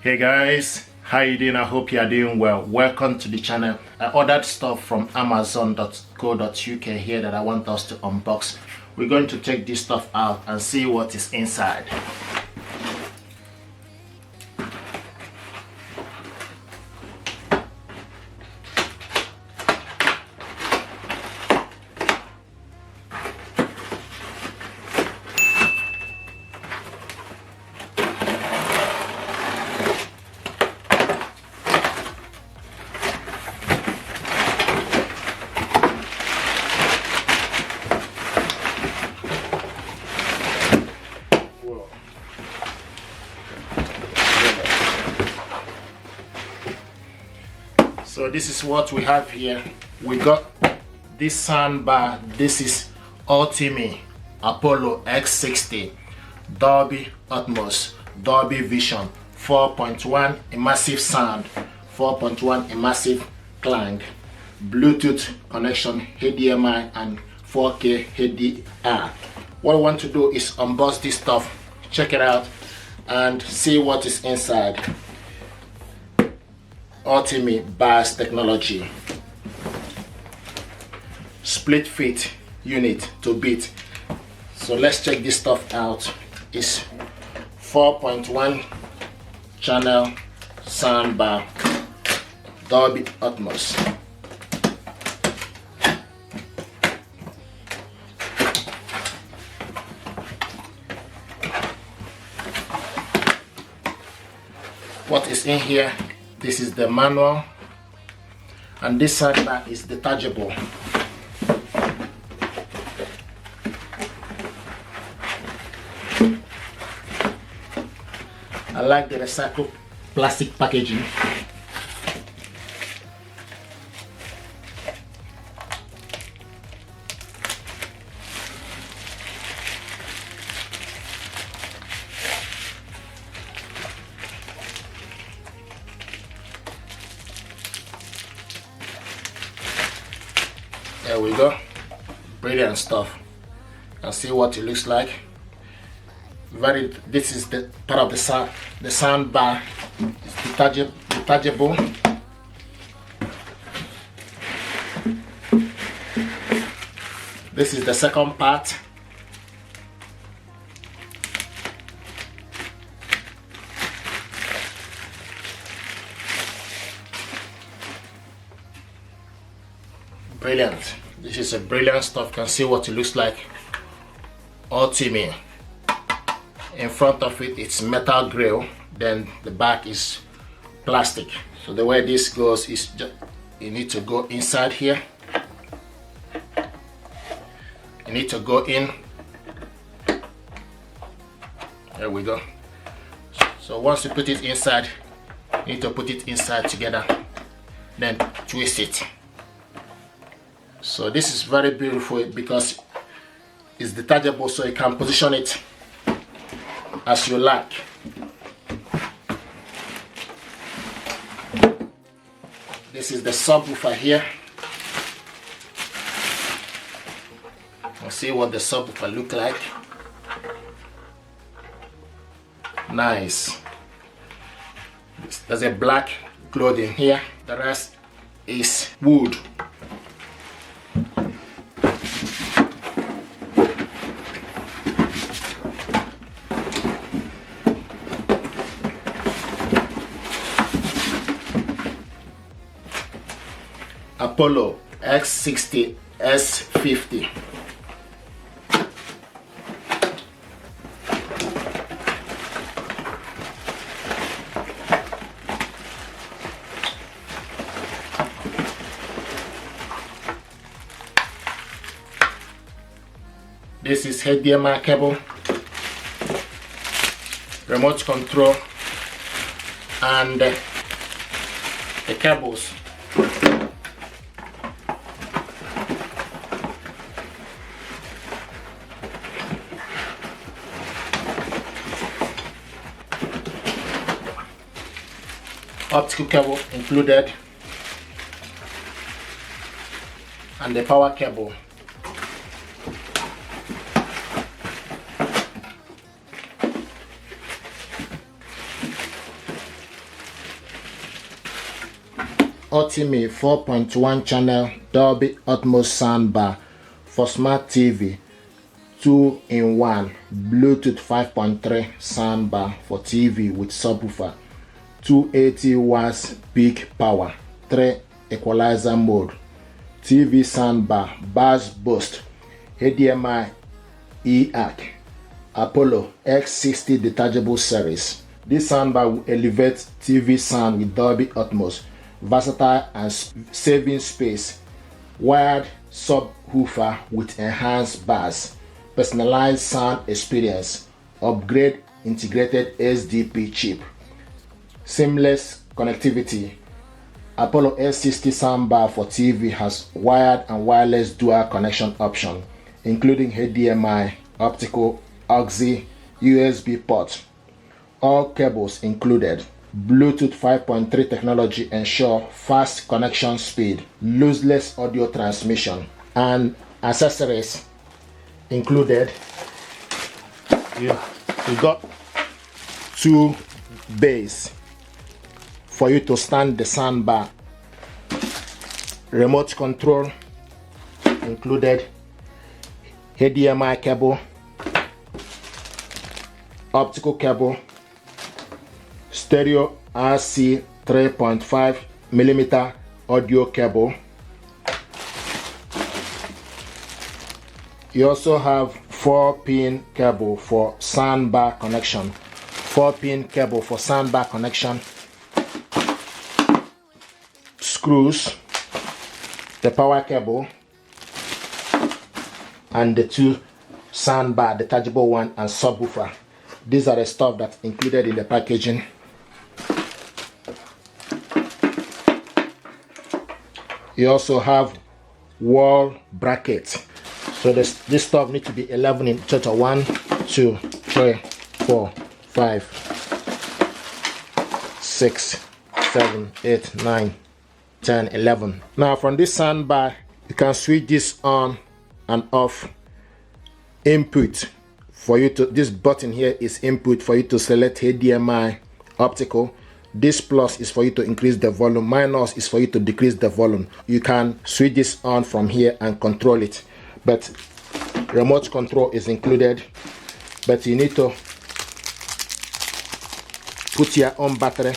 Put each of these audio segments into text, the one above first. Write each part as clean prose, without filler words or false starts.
Hey guys, how you doing? I hope you are doing well. Welcome to the channel. I ordered stuff from amazon.co.uk here that I want us to unbox. We're going to take this stuff out and see what is inside. So this is what we have here. We got this soundbar. This is Ultimea Apollo X60 Dolby Atmos Dolby Vision 4.1 immersive sound, 4.1 immersive clang, Bluetooth connection, HDMI and 4K HDR. What I want to do is unbox this stuff, check it out and see what is inside. Ultimea bass technology, split fit unit to beat. So let's check this stuff out. It's 4.1 channel soundbar, Dolby Atmos. What is in here? This is the manual, and this soundbar is detachable. I like the recycled plastic packaging. There we go, brilliant stuff. And see what it looks like. This is the part of the sound bar. It's detachable. This is the second part. Brilliant. This is a brilliant stuff. You can see what it looks like. Ultimea. In front of it, it's metal grill. Then the back is plastic. So the way this goes is just, you need to go inside here. You need to go in. There we go. So once you put it inside, you need to put it inside together. Then twist it. So this is very beautiful because it's detachable, so you can position it as you like. This is the subwoofer here. Let's see what the subwoofer look like. Nice. There's a black clothing here. The rest is wood. Apollo X60 S50. This is HDMI cable, remote control, and the cables. Optical cable included, and the power cable. Ultimea 4.1 channel Dolby Atmos soundbar for smart TV, 2-in-1 Bluetooth 5.3 soundbar for TV with subwoofer, 280 watts peak power, 3 equalizer mode, TV soundbar, bass boost, HDMI EAC, Apollo S60 detachable series. This soundbar will elevate TV sound with Dolby Atmos, versatile and saving space, wired subwoofer with enhanced bass, personalized sound experience, upgrade integrated SDP chip, seamless connectivity. Apollo S60 soundbar for TV has wired and wireless dual connection option, including HDMI, optical, auxiliary, USB port. All cables included. Bluetooth 5.3 technology ensure fast connection speed, lossless audio transmission, and accessories included. You got 2 bass for you to stand the soundbar, remote control included, HDMI cable, optical cable, stereo RC 3.5mm audio cable. You also have 4-pin cable for soundbar connection, 4-pin cable for soundbar connection, screws, the power cable, and the 2 soundbar, detachable one and subwoofer. These are the stuff that's included in the packaging. You also have wall brackets. So this stuff needs to be 11 in total. 1, 2, 3, 4, 5, 6, 7, 8, 9, 10, 11. Now from this soundbar, you can switch this on and off. Input for you to, this button here is input for you to select HDMI, optical. This plus is for you to increase the volume, minus is for you to decrease the volume. You can switch this on from here and control it, but remote control is included, but you need to put your own battery.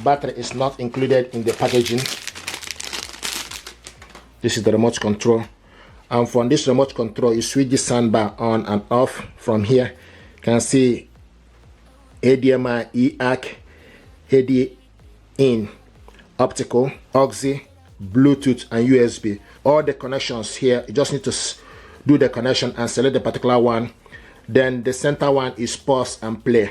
Battery is not included in the packaging. This is the remote control, and from this remote control you switch the soundbar on and off. From here you can see HDMI, EAC, HD in, optical, auxiliary, Bluetooth, and USB. All the connections here, you just need to do the connection and select the particular one. Then the center one is pause and play.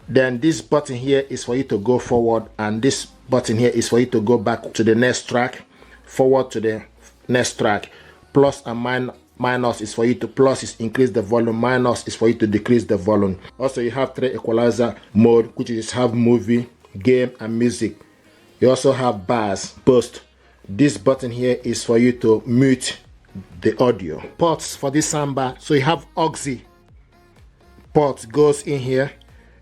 Then this button here is for you to go forward, and this button here is for you to go back to the next track, forward to the next track. Plus and minus is for you to, plus is increase the volume, minus is for you to decrease the volume. Also you have 3 equalizer mode, which is have movie, game, and music. You also have bass boost. This button here is for you to mute the audio. Ports for this soundbar, so you have auxiliary port goes in here.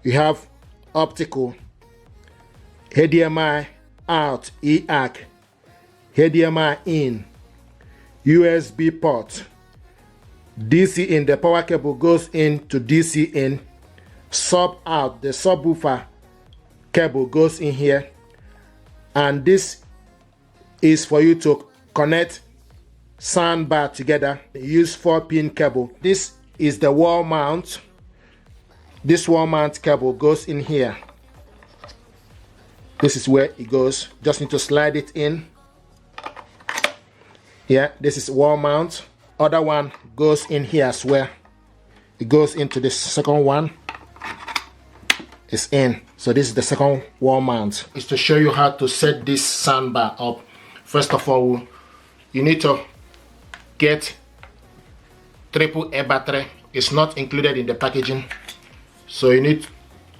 You have optical, HDMI out, EAC, HDMI in, USB port, DC in, the power cable goes in to DC in, sub out, the subwoofer cable goes in here, and this is for you to connect soundbar together. Use 4-pin cable. This is the wall mount. This wall mount cable goes in here. This is where it goes. Just need to slide it in. Yeah, this is wall mount. Other one goes in here as well. It goes into the second one. It's in. So this is the second wall mount. It's to show you how to set this soundbar up. First of all, you need to get AAA battery. It's not included in the packaging. So you need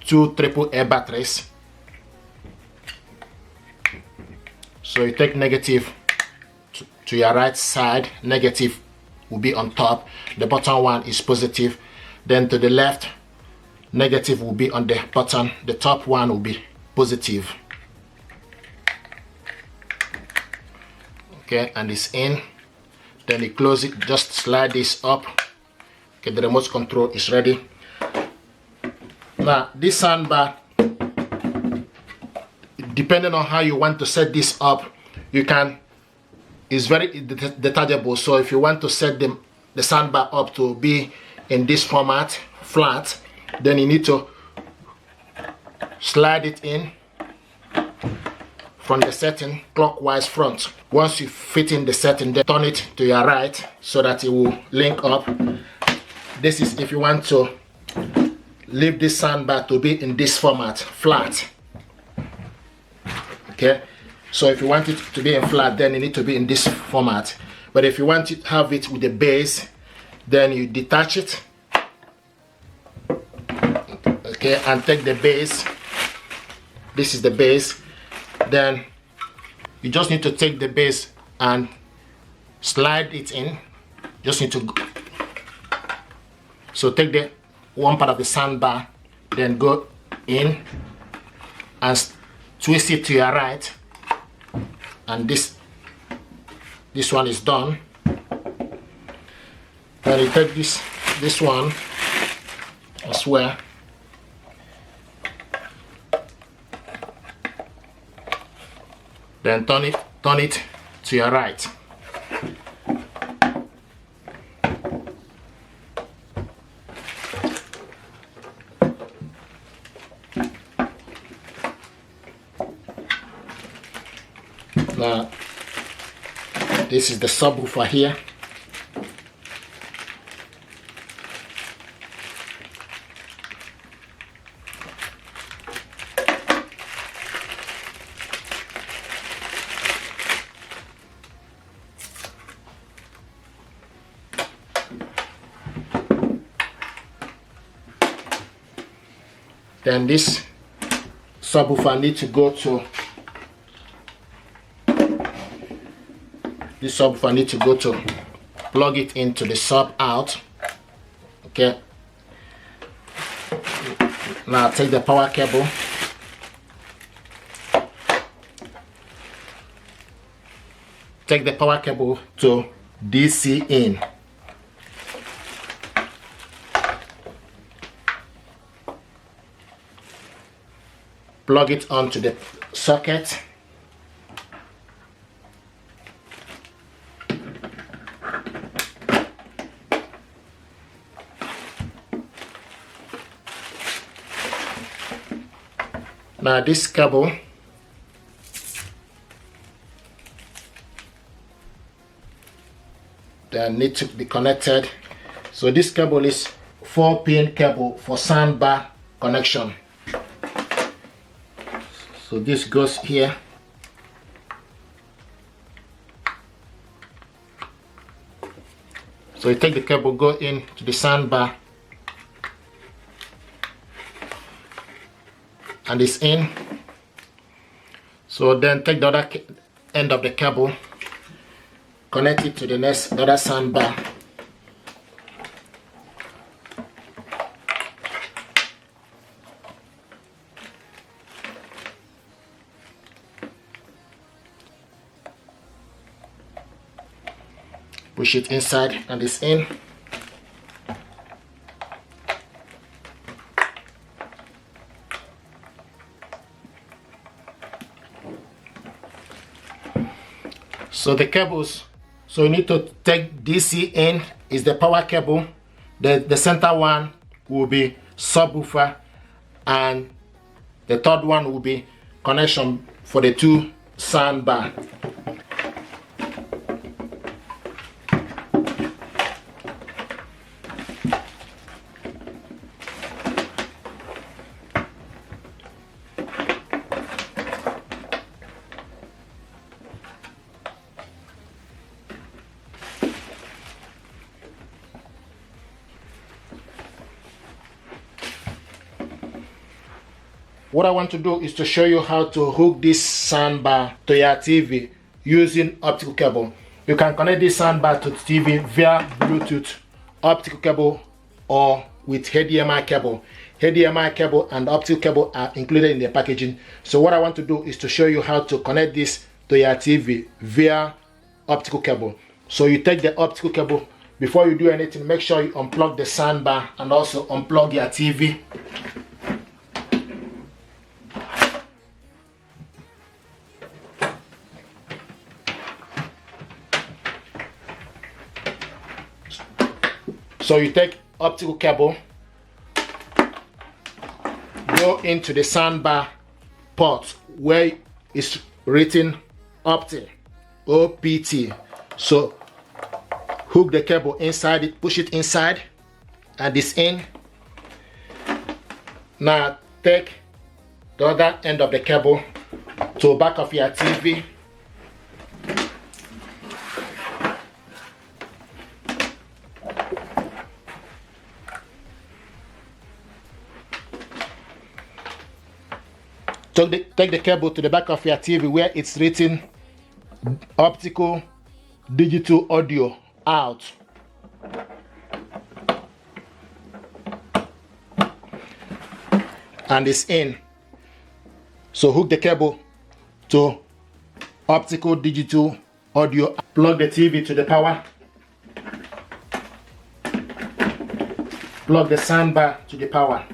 2 AAA batteries. So you take negative to your right side, negative will be on top, the bottom one is positive. Then to the left, negative will be on the bottom, the top one will be positive. Okay, and it's in. Then you close it, just slide this up. Okay, the remote control is ready. Now this soundbar, depending on how you want to set this up, you can, it's very detachable. So if you want to set the soundbar up to be in this format, flat, then you need to slide it in from the setting clockwise front. Once you fit in the setting, then turn it to your right so that it will link up. This is if you want to leave this soundbar to be in this format, flat. Okay, so if you want it to be in flat, then you need to be in this format. But if you want to have it with the bass, then you detach it. Okay, and take the bass. This is the bass. Then you just need to take the bass and slide it in. Just need to so take the one part of the soundbar, then go in and twist it to your right, and this one is done. Then you take this one as well, then turn it to your right. Now this is the subwoofer here. Then this subwoofer needs to go to plug it into the sub out. Okay, now take the power cable, to DC in. Plug it onto the socket. Now this cable then need to be connected. So this cable is 4-pin cable for soundbar connection. So this goes here. So you take the cable, go in to the soundbar, and it's in. So then take the other end of the cable, connect it to the other soundbar. Push it inside and it's in. So the cables, so you need to take DC in is the power cable. The center one will be subwoofer, and the third one will be connection for the two soundbar. What I want to do is to show you how to hook this soundbar to your TV using optical cable. You can connect this soundbar to the TV via Bluetooth, optical cable, or with HDMI cable. HDMI cable and optical cable are included in the packaging. So what I want to do is to show you how to connect this to your TV via optical cable. So you take the optical cable. Before you do anything, make sure you unplug the soundbar and also unplug your TV. So you take optical cable, go into the soundbar port where it's written OPT, OPT. So hook the cable inside it, push it inside, and it's in. Now take the other end of the cable to the back of your TV. Take the cable to the back of your TV where it's written optical digital audio out. And it's in. So hook the cable to optical digital audio. Plug the TV to the power. Plug the soundbar to the power.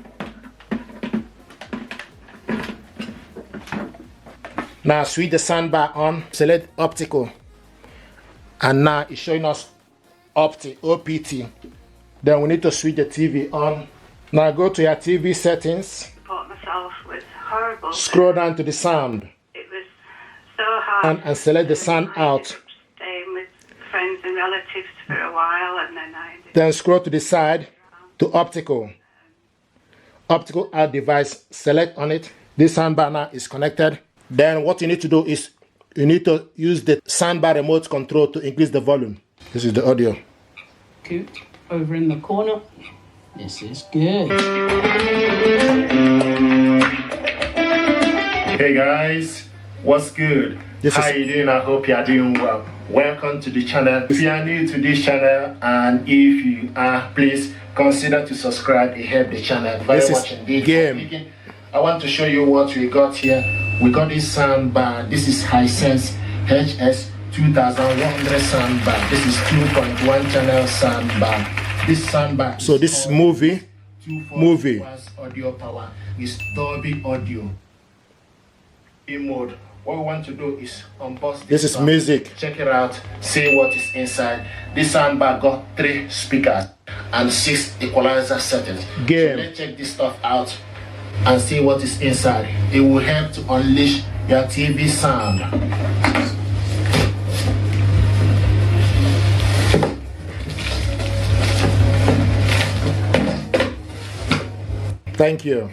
Now switch the soundbar on, select optical, and now it's showing us OPT. Then we need to switch the TV on. Now go to your TV settings. Support myself was horrible. Scroll down to the sound. It was so hard. And select the sound out. Staying with friends and relatives for a while, and then Then scroll to the side to optical. Optical out device, select on it. This soundbar now is connected. Then what you need to do is you need to use the soundbar remote control to increase the volume. This is the audio. Coot over in the corner. This is good. Hey guys, what's good? How you doing? I hope you are doing well. Welcome to the channel. If you are new to this channel, and if you are, please consider to subscribe and help the channel. This is game. I want to show you what we got here. We got this soundbar. This is Hisense HS 2100 soundbar. This is 2.1 channel soundbar. This soundbar. So this movie audio power is Dolby audio in mode. What we want to do is unbox this is music. Check it out. See what is inside. This soundbar got 3 speakers and 6 equalizer settings. Game. So let's check this stuff out and see what is inside. It will help to unleash your TV sound. Thank you.